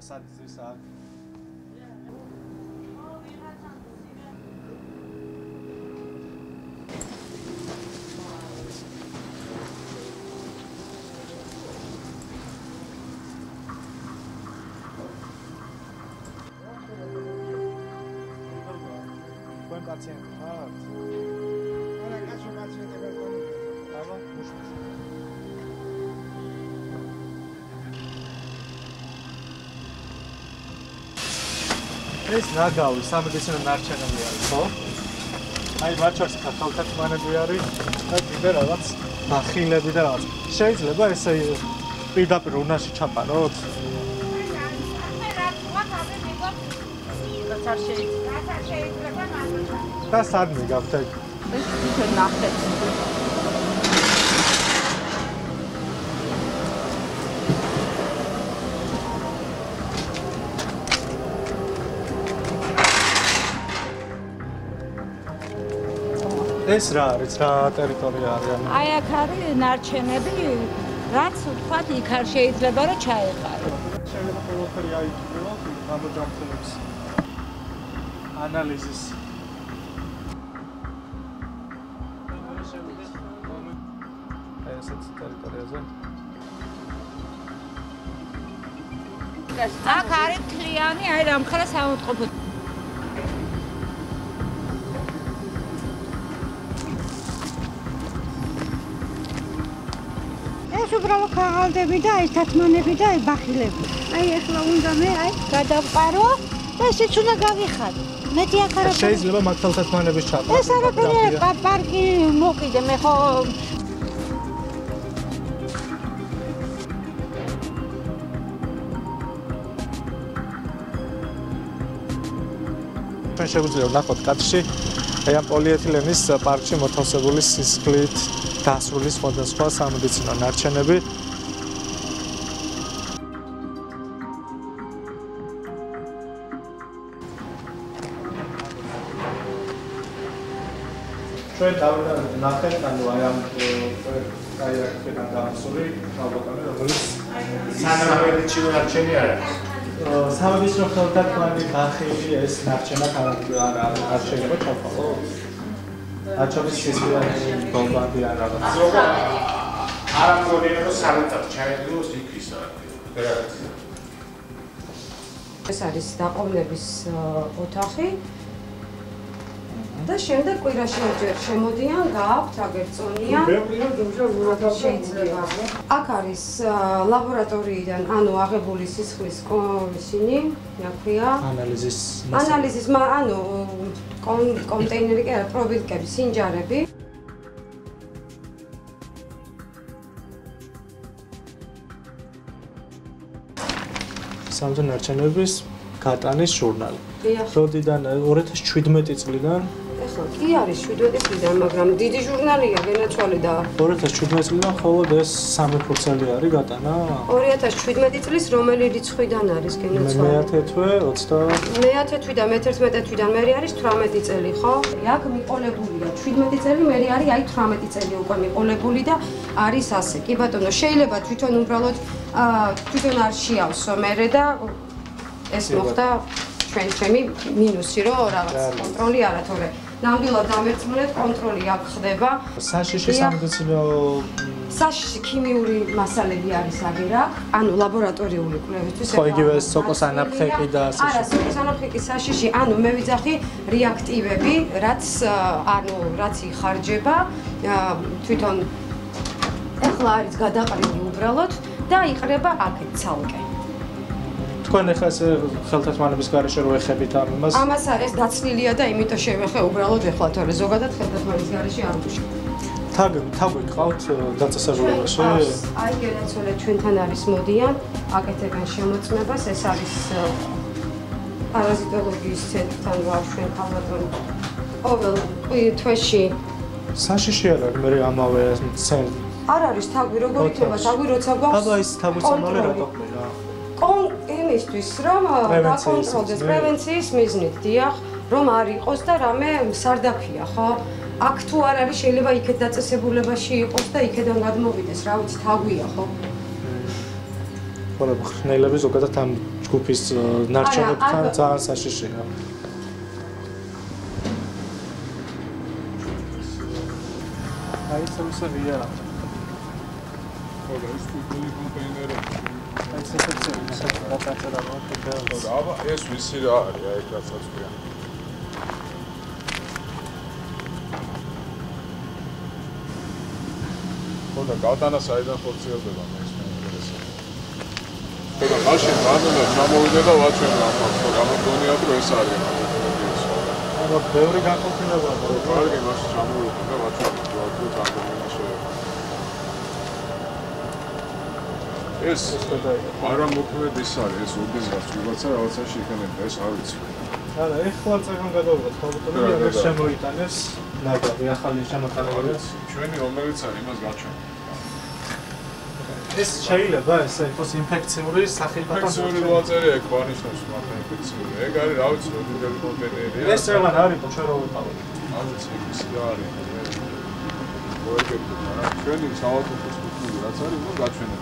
სადიზის აქ. Buen paciente. Ahora caso paciente per conoscere. Bravo. ეს ნაგავი სამედიცინო ნარჩენები არის, ხო? აი მარჩას ხალხათმანები არის და კიდე რაღაც ნახილები და რაღაც. შეიძლება ესე პირდაპირ უნაში ჩაპაროთ? და სად მიგავთ ეგ? ეს თვითონ ნახეთ. ეს რა არის? რა ტერიტორია არის? აი აქ არის ნარჩენები, რაც ვთქვათ, იქ არ შეიძლება რომ ჩაეყარო. შეიძლება ყველაფერი აიჭიროთ გამოჯანმრთელების ანალიზის. ესეც ტერიტორიაზე. აქ არის თლიანი, აი რამხელა საავადმყოფო. უბრალოდ ქაღალდები და აი თათმანები და აი ბახილები. აი ახლა უნდა მე აი გადავყარო და ესეც უნდა გავიხადო. მეტი აქ არა. შეიძლება მაგ თათმანების ჩაყრა. ეს არაფერი პარკი მოკიდე მე ხო ჩვენ შეგვიძლია ვნახოთ კადრში აი ამ პოლიეთილენის პარკში მოთავსებული სისხლით დასრული სხვადასხვა სამედიცინო ნარჩენები. ჩვენ ნახეთ, ანუ აი ამ აი აქედან გამოსული ალბათანი, რომელიც სამედიცინო ნარჩენი არა. სამედიცინო ხელთათმანი ბახილი ეს ნარჩენად არ შეიძლება ჩავყალოთ? აჩობის სისხლიანი ბომბები არ რაღაც. არა მგონია რომ სამეთად ჩაედილოს იქ ის რაღაც. ეს არის დაყოვნების ოთახი და შემდეგ კვირაში ორჯერ შემოდიან, გააქვთ, აგერწონიან. შეიძლება. აქ არის ლაბორატორიიდან, ანუ აღებული სისხლის ისინი, ნაქვია. ანალიზის ანუ კონტეინერი კი არა, პრობირკები, სინჯარები. სამძო ნარჩენების გატანის ჟურნალი. დიახ. როდიდან 2017 წლიდან ეხლა კი არის 17 წლიდან, მაგრამ დიდი ჟურნალია, გენაცვალე და 2017 წლიდან მხოლოდ ეს 3% არის გატანა. 2017 წლის რომელი რიცხვიდან არის გენაცვალე? მე-10 თვე 20 მე-10 თვიდან, მე-11 თვიდან მე არის 18 წელი, ხო? აქ მიყოლებულია 17 წელი, მე არის აი 18 წელი უკვე მიყოლებული და არის ასე. კი ბატონო, შეიძლება თვითონ უბრალოდ თვითონ არ შეავსო მე და ეს მოხდა ჩვენი მინუსი, რომ რაღაც კონტროლი არა თორე. ნამდვილად დამერწმუნეთ, კონტროლი აქ ხდება. საშიში სამედიცინო საშიში ქიმიური მასალები არის აგერა, ანუ ლაბორატორიული კვლევისთვის. ხო, იგივე სოკოს ანაფხეკი და ასე. არა, სოკოს ანაფხეკი საშიში, ანუ მე ვიძახი რეაქტივები, რაც იხარჯება თვითონ ეხლა არის გადაყრილი უბრალოდ და იყრება აქეთ ცალკე. თქვენ ახლა ხელთათმანების გარეშე რო ეხებით ამას? ამას ეს დაცლილია და იმიტომ შევეხე უბრალოდ ეხლა თორე ზოგადად ხელთათმანის გარეშე არ ვუშვი. თაგვი გყავთ დაწესებულებაში? აი გენაცვალე ჩვენთან არის მოდიან, აკეთებენ შემოწმებას, ეს არის პარაზიტოლოგიის ცენტრთან ვარ ჩვენ ქალბატონი. ყოველ თვეში საშიში არ არის მე ამავე ცენტრი. არ არის თაგვი, როგორ იქნება თაგვი, როცა გვაქვს. აბა ის თაგვის ამალე რა გქონია? იმისთვის რომ დაკონტროლდეს პრევენციის მიზნით, დიახ, რომ არ იყოს და რამე სარდაფია, ხო? აქ თუ არ არის, შეიძლება იქეთ დაწესებულებაში იყოს და იქედან გადმოვიდეს, რა ვიცი, თაგვია, ხო? ხოლმე ხრნელები ზოგადად ამ ჯგუფის ნარჩენებთან ძალიან საშიშია. აი სამსავია. ხოდა ის კულტურული კონტეინერები. აი სასწაულს გადაწერა მოხდა. აბა ეს ვისი რა არის აი გასაწყვია. ხოდა გალტანა საიდან ხორციელდება მე ეს ინტერესია. ხოდა მაშინ რამენა ჩამოვიდა და ვაჩვენ რა ფაქტო გამოგონია რომ ეს არის. აბა ბევრი განყოფილებაა. კარგი მაშინ ჩამოვიდა და ვაჩვენ რა თუ გამოგონა შეიძლება. ეს არა მოქმედ ის არის ეს უდესღაც ვიღაცა რაღაცაში იქნება ეს არ ვიცი. არა, ეხლა წეგან გადავიღოთ ხალხთან და ეს შემოიტანეს ნაგავი ახალი შემოყალიბება. ჩვენი რომელიც არის იმას გაჩვენ. ეს შეიძლება ესე იყოს ინფექციური სახილთან ინფექციური მოაწერია ეგ ვანიშნავს მაგრამ ინფექციური. ეგ არის რა ვიცი როდელი კონტეინერი. ეს რაღაც არის თუ ჩვენ რო ვიყავით. არ ვიცი ის რა არის. მოერგებთ მაგრამ ჩვენი საავადმყოფოს კულტურა რაც არის ნუ გაჩვენეთ.